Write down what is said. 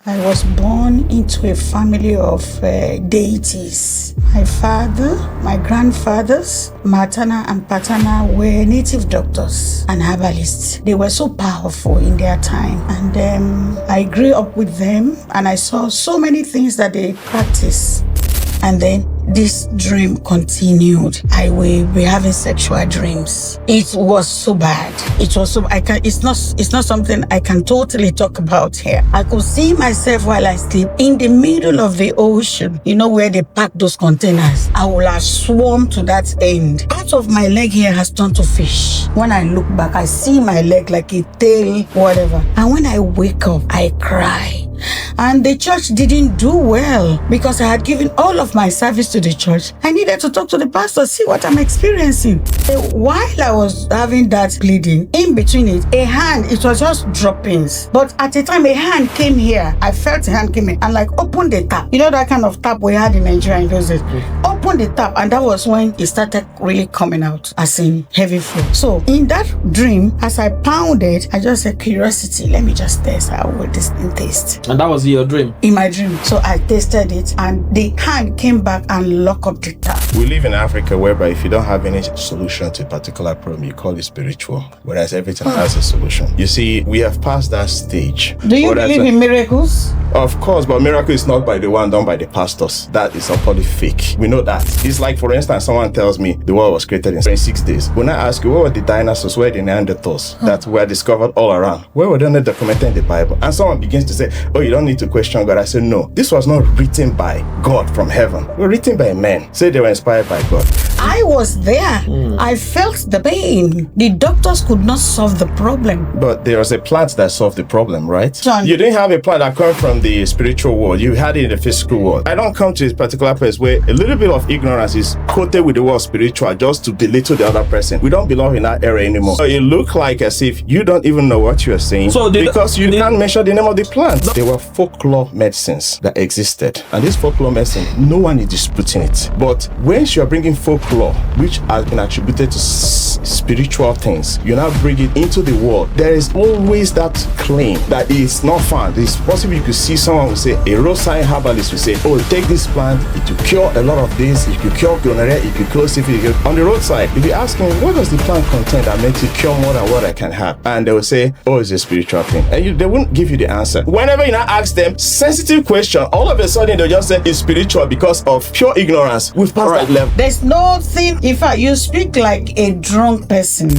I was born into a family of deities. My father, my grandfathers, maternal and paternal, were native doctors and herbalists. They were so powerful in their time. And I grew up with them and I saw so many things that they practice. And then this dream continued. I will be having sexual dreams. It was so bad. It was so it's not something I can totally talk about here. I could see myself while I sleep in the middle of the ocean. You know where they pack those containers? I will have swum to that end. Part of my leg here has turned to fish. When I look back, I see my leg like a tail, whatever. And when I wake up, I cry. And the church didn't do well because I had given all of my service to the church. I needed to talk to the pastor, see what I'm experiencing. While I was having that bleeding, in between it was just droppings. But at the time, a hand came here. I felt a hand came in and like opened the tap. You know that kind of tap we had in Nigeria in those days? Opened the tap and that was when it started really coming out as in heavy flow. So in that dream, as I pounded, I just said, curiosity, let me just taste how will this thing taste. And that was your dream? In my dream. So I tasted it and the hand came back and locked up the tap. We live in Africa whereby if you don't have any solution to a particular problem, you call it spiritual, whereas everything has a solution. You see, we have passed that stage. Do you believe in miracles? Of course, but miracle is not by the one done by the pastors. That is utterly fake. We know that. It's like, for instance, someone tells me the world was created in 6 days. When I ask you, where were the dinosaurs, where were the Neanderthals that were discovered all around? Where were they not documented in the Bible? And someone begins to say, oh, you don't need to question God. I say, no, this was not written by God from heaven. It was written by men. Say they were inspired by God. I was there. I felt the pain. The doctors could not solve the problem. But there was a plant that solved the problem, right? John. You didn't have a plant that came from the spiritual world. You had it in the physical world. I don't come to a particular place where a little bit of ignorance is coated with the word spiritual just to belittle the other person. We don't belong in that era anymore. So it look like as if you don't even know what you're saying because you can't mention the name of the plant. There were folklore medicines that existed. And this folklore medicine, no one is disputing it. But when you're bringing folklore, which has been attributed to spiritual things, you now bring it into the world. There is always that claim that it's not found. It's possible you could see someone will say, a roadside herbalist will say, oh, take this plant, it will cure a lot of this, it will cure gonorrhea, it will cure syphilis. On the roadside, if you ask him, what does the plant contain that makes it cure more than what I can have? And they will say, oh, it's a spiritual thing. And they won't give you the answer. Whenever you now ask them sensitive question, all of a sudden they'll just say it's spiritual because of pure ignorance. We've passed that level. There's nothing. In fact, you speak like a drunk person.